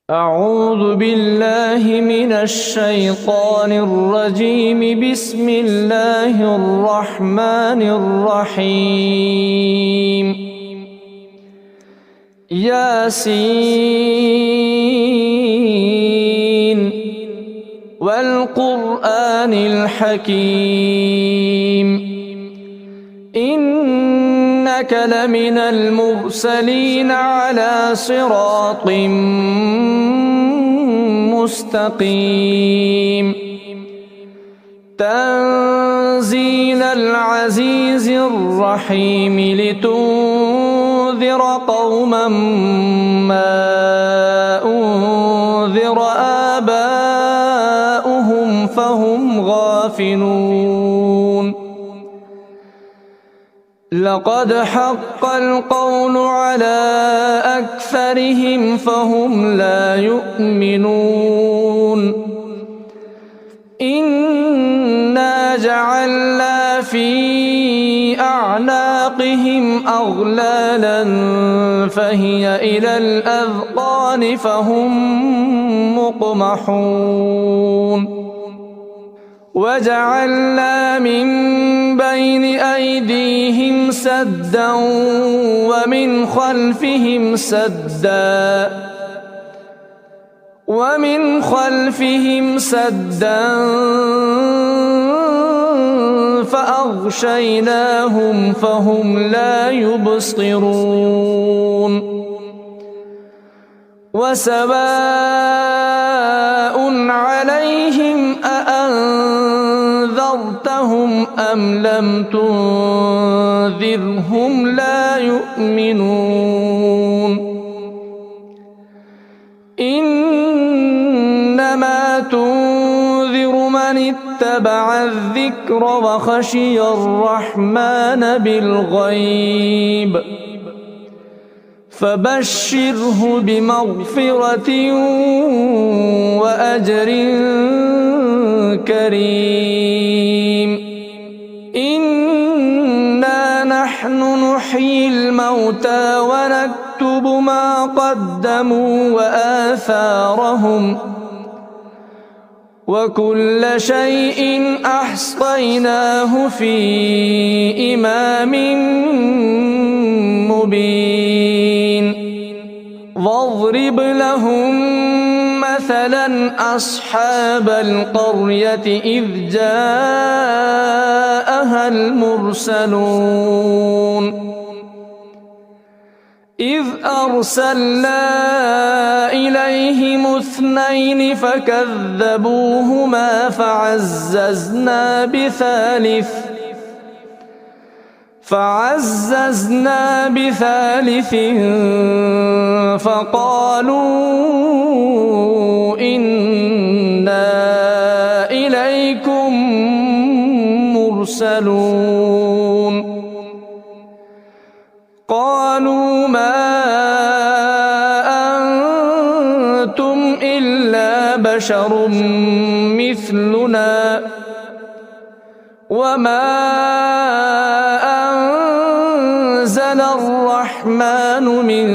أعوذ بالله من الشيطان الرجيم. بسم الله الرحمن الرحيم. ياسين والقرآن الحكيم إنك لمن المرسلين على صراط مستقيم تنزيل العزيز الرحيم لتنذر قوما ما أنذر آباؤهم فهم غافلون. لقد حق القول على أكثرهم فهم لا يؤمنون. إنا جعلنا في أعناقهم أغلالا فهي إلى الأذقان فهم مقمحون. وجعلنا من بين أيديهم سدا ومن خلفهم سدا فأغشيناهم فهم لا يبصرون. وسواء عليهم أأنذرتهم أم لم تنذرهم لا يؤمنون. إنما تنذر من اتبع الذكر وخشي الرحمن بالغيب فبشره بمغفرة وأجر كريم. إنا نحن نحيي الموتى ونكتب ما قدموا وآثارهم وكل شيء أحصيناه في إمام مبين. واضرب لهم مثلا أصحاب القرية إذ جاءها المرسلون إذ أرسلنا إليهم 2 فكذبوهما فعززنا بثالث فقالوا إنا إليكم مرسلون. قالوا ما أنتم إلا بشر مثلنا وما أنزل الرحمن من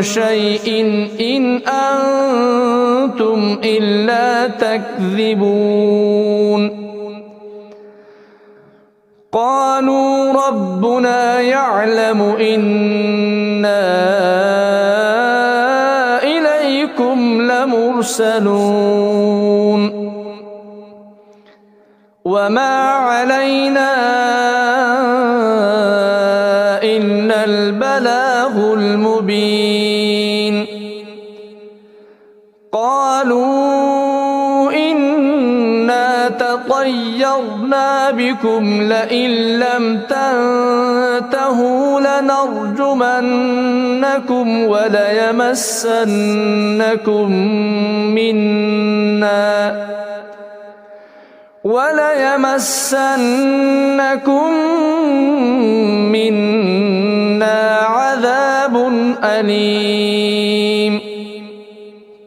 شيء إن أنتم إلا تكذبون. قالوا ربنا يعلم إنا إليكم لمرسلون وما علينا إلا البلاغ المبين. قالوا إنا تطيرنا بكم لئن لم تنتهوا لنرجمنكم وليمسنكم منا عذاب أليم.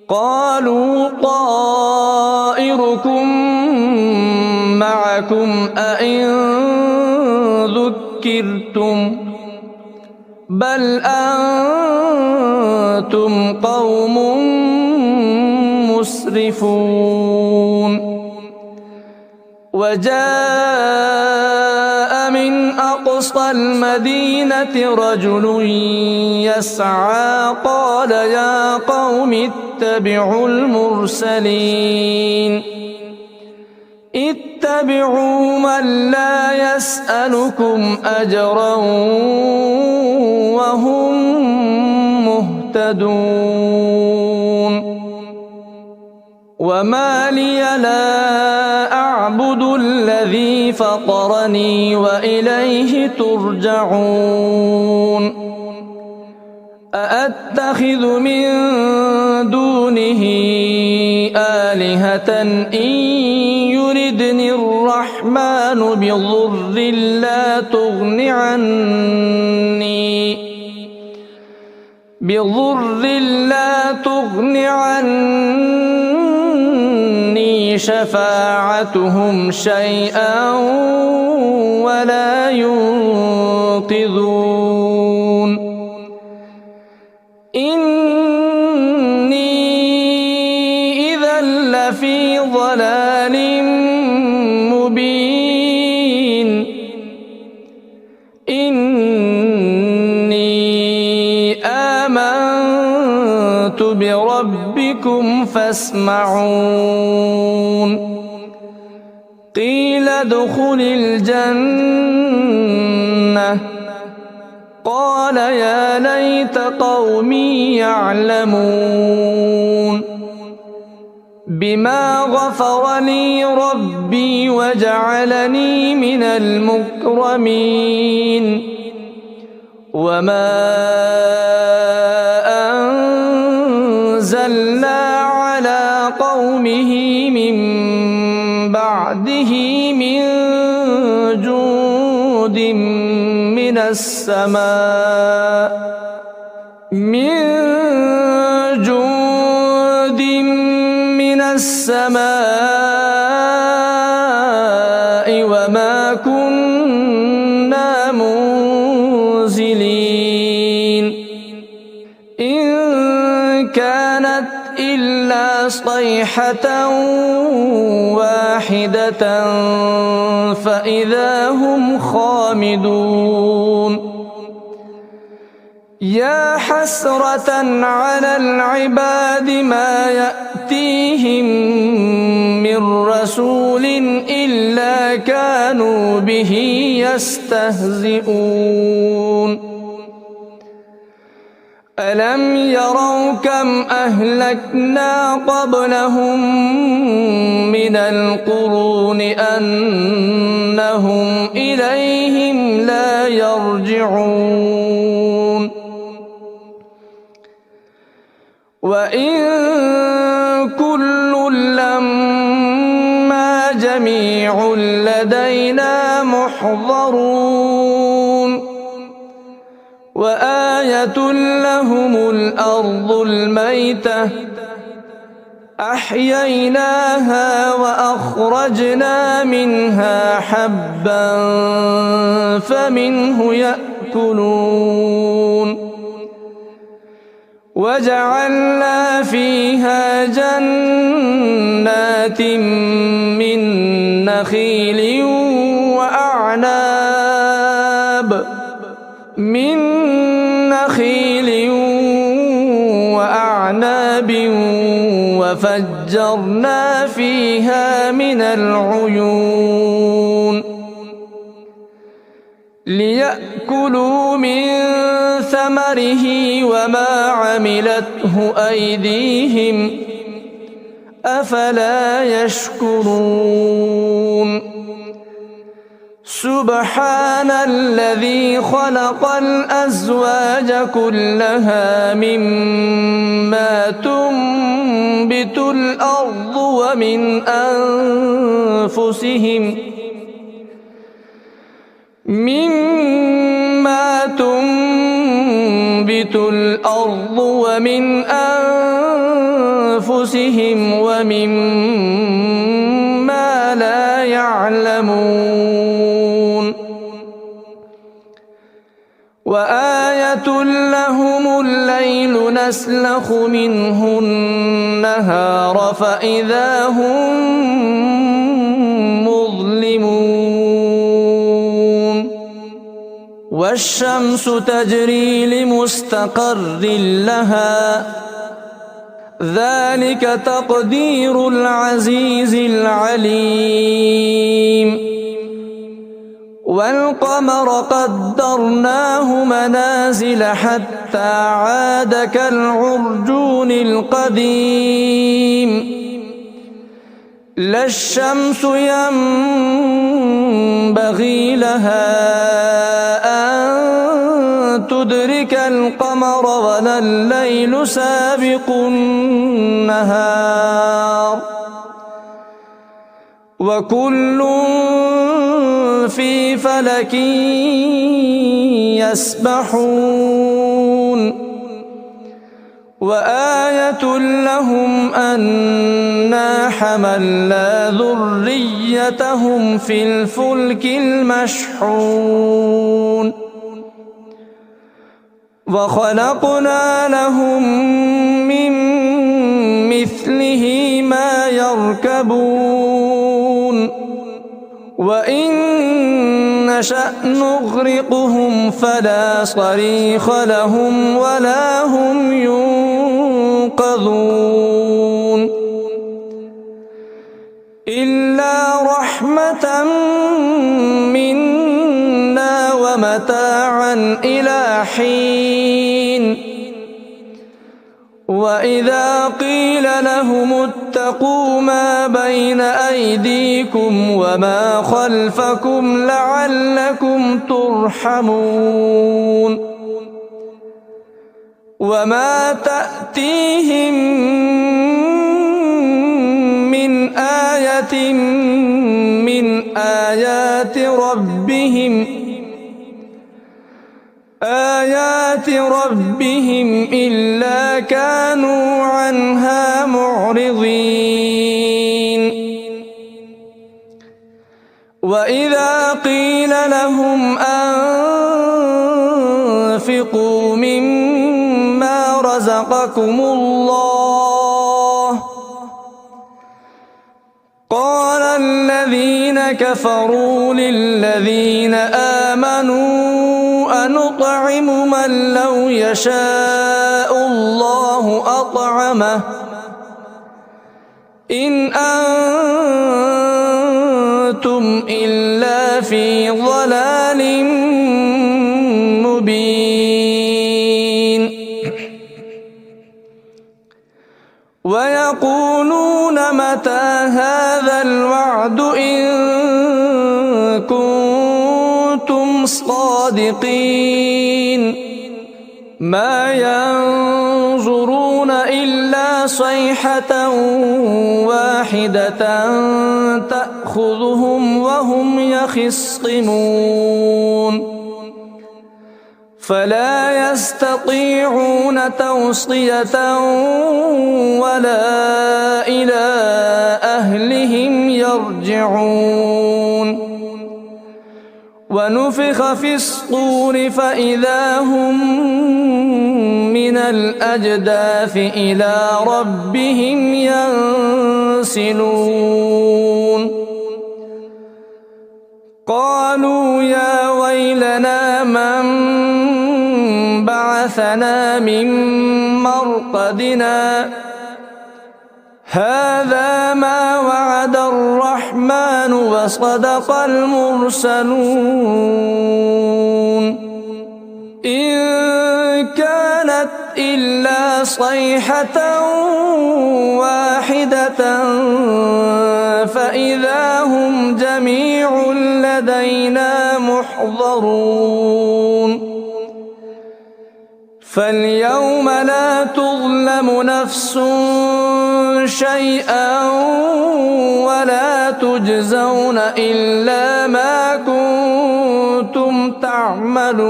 قالوا طائركم معكم أئن ذكرتم بل أنتم قوم مسرفون وجاء من أقصى المدينة رجل يسعى قال يا قوم اتبعوا المرسلين اتبعوا من لا يسألكم أجرا وهم مهتدون وما لي لا أعبد الذي فطرني وإليه ترجعون أأتخذ من دونه آلهة إن يردني الرحمن بضر لا تغن عني شفاعتهم شيئا ولا ينقذون إني إذا لفي ضلال مبين إني آمنت بربكم فاسمعون قيل ادخل الجنة قال يا ليت قومي يعلمون بما غفر لي ربي وجعلني من المكرمين وما أنزلنا على قومه من بعده من جود من السماء وما كنا منزلين إن كانت إلا صيحة واحدة فإذا هم خامدون يا حسرة على العباد ما يأتيهم من رسول إلا كانوا به يستهزئون ألم يروا كم أهلكنا قبلهم من القرون أنهم إليهم لا يرجعون وإن كل لما جميع لدينا محضرون وآية لهم الأرض الميتة أحييناها وأخرجنا منها حبا فمنه يأكلون وجعلنا فيها جنات من نخيل وأعناب وفجرنا فيها من العيون ليأكلوا من ثمره وما عملته أيديهم أفلا يشكرون سبحان الذي خلق الأزواج كلها مما تنبت الأرض ومن أنفسهم ومما لا يعلمون وآية لهم الليل يسلخ منه النهار فإذا هم مظلمون والشمس تجري لمستقر لها ذلك تقدير العزيز العليم والقمر قدرناه منازل حتى عاد كالعرجون القديم لا الشمس ينبغي لها أن تدرك القمر ولا الليل سابق النهار وكل في فلك يسبحون وآية لهم أنا حملنا ذريتهم في الفلك المشحون وخلقنا لهم من مثله ما يركبون وإن نشأ نغرقهم فلا صريخ لهم ولا هم ينقذون إلا رحمة منا ومتاعا إلى حين وإذا قيل لهم اتقوا ما بين أيديكم وما خلفكم لعلكم ترحمون وما تأتيهم من آية من آيات ربهم إلا كانوا عنها معرضين وإذا قيل لهم أنفقوا مما رزقكم الله قال الذين كفروا للذين آمنوا أنطعم من لو يشاء الله أطعمه إن أنتم إلا في ضلال مبين ويقولون متى هذا الوعد إن كنتم صادقين ما ينظرون إلا صيحة واحدة تأخذهم وهم يخصمون فلا يستطيعون توصية ولا إلى أهلهم يرجعون ونفخ في الصور فإذا هم من الأجداث إلى ربهم ينسلون قالوا يا ويلنا من بعثنا من مرقدنا هذا ما وعد الرحمن وصدق المرسلون إن كانت إلا صيحة واحدة فإذا هم جميع لدينا محضرون فاليوم لا تظلم نفس شيئا ولا تجزون إلا ما كنتم تعملون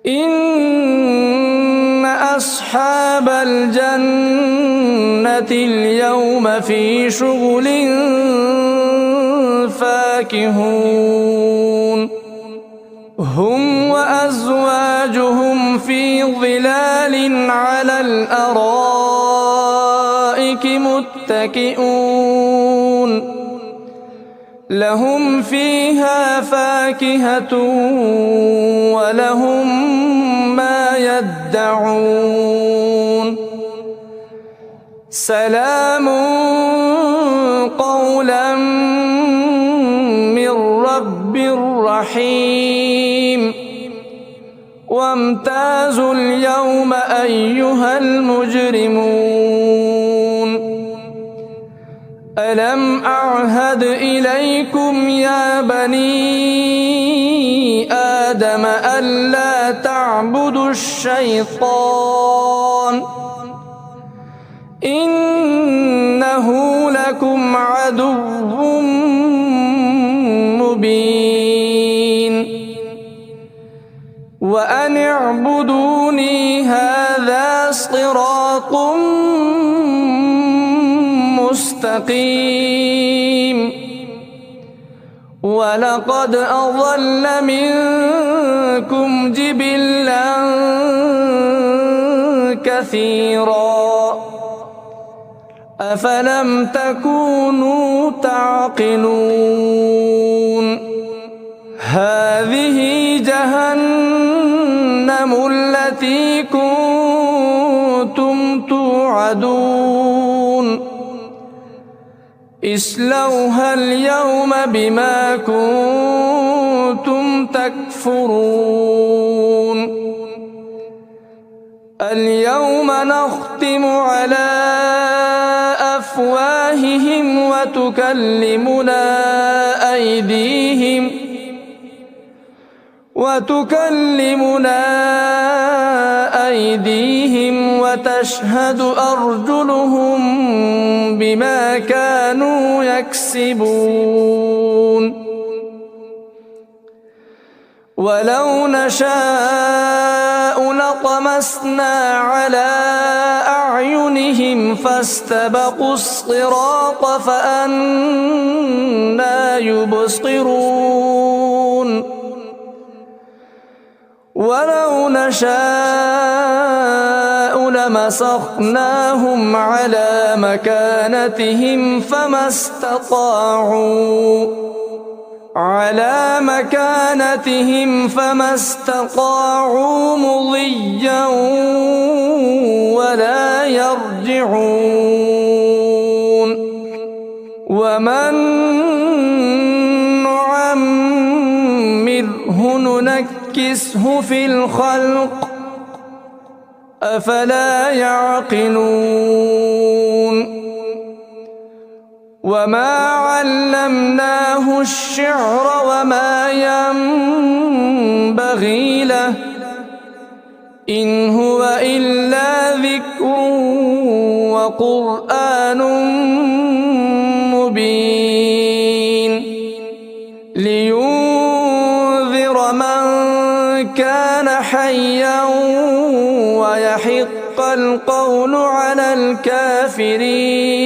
إن أصحاب الجنة اليوم في شغل فاكهون هم وأزواجهم في ظلال على الأرائك متكئون لهم فيها فاكهة ولهم ما يدعون سلام قولا من رب رحيم وامتازوا اليوم أيها المجرمون ألم أعهد إليكم يا بني آدم ألا تعبدوا الشيطان إنه لكم عدو مبين وأن اعبدوني هذا صراط مستقيم ولقد أضل منكم جبلا كثيرا أفلم تكونوا تعقلون هذه جهنم التي كنتم توعدون اصلوها اليوم بما كنتم تكفرون اليوم نختم على أفواههم وتكلمنا أيديهم وتشهد أرجلهم بما كانوا يكسبون ولو نشاء لطمسنا على أعينهم فاستبقوا الصراط فأنى يبصرون ولو نشاء لمسخناهم على مكانتهم فما استطاعوا مضيا ولا يرجعون ومن نعمره ننكسه في الخلق أفلا يعقلون وما علمناه الشعر وما ينبغي له إن هو إلا ذكر وقرآن مبين لينذر من كان حيا ويحق القول على الكافرين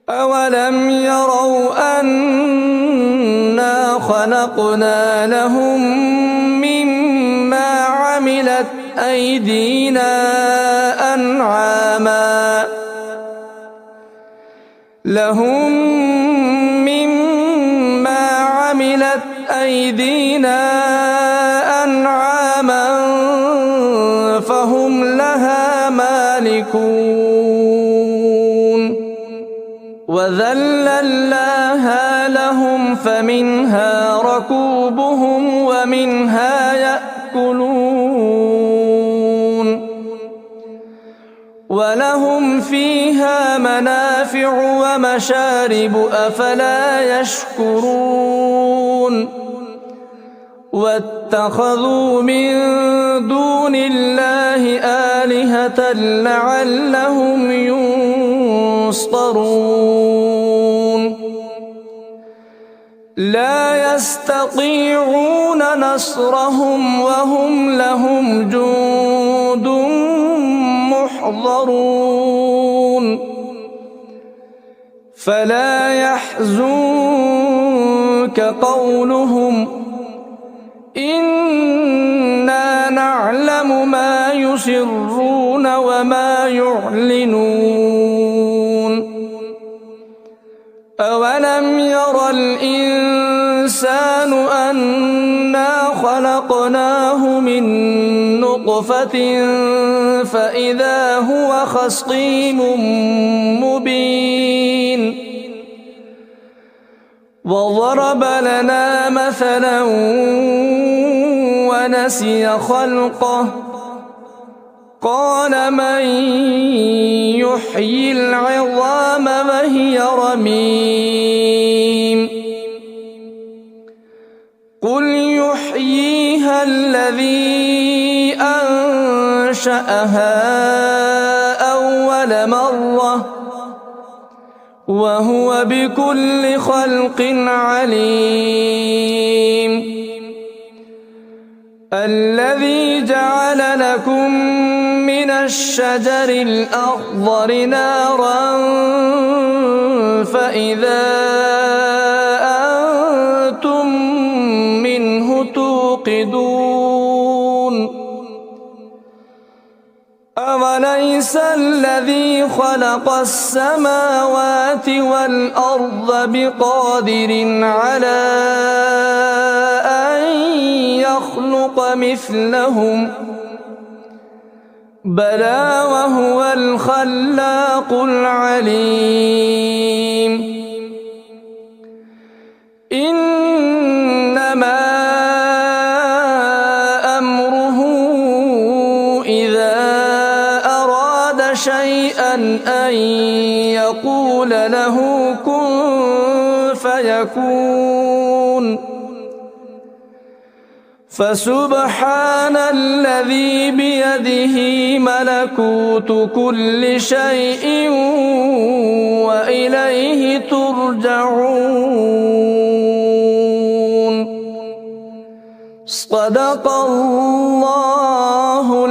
أولم يروا أنا خلقنا لهم مما عملت أيدينا أنعاما فهم لها مالكون وذللناها لهم فمنها ركوبهم ومنها يأكلون ولهم فيها منافع ومشارب أفلا يشكرون واتخذوا من دون الله آلهة لعلهم ينصرون لا يستطيعون نصرهم وهم لهم جند محضرون فلا يحزنك قولهم إنا نعلم ما يسرون وما يعلنون أولم ير الإنسان أنا خلقناه من نطفة فإذا هو خصيم مبين وضرب لنا مثلا ونسي خلقه قال من يحيي العظام وهي رميم قل يحييها الذي أنشأها أول مرة وهو بكل خلق عليم الذي جعل لكم من الشجر الأخضر نارا فإذا أنتم منه توقدون أوليس الذي خلق السماوات والأرض بقادر على أن يخلق مثلهم بلى وهو الخلاق العليم إنما أمره إذا أراد شيئا أن يقول له كن فيكون فسبحان الذي بيده ملكوت كل شيء وإليه ترجعون صدق الله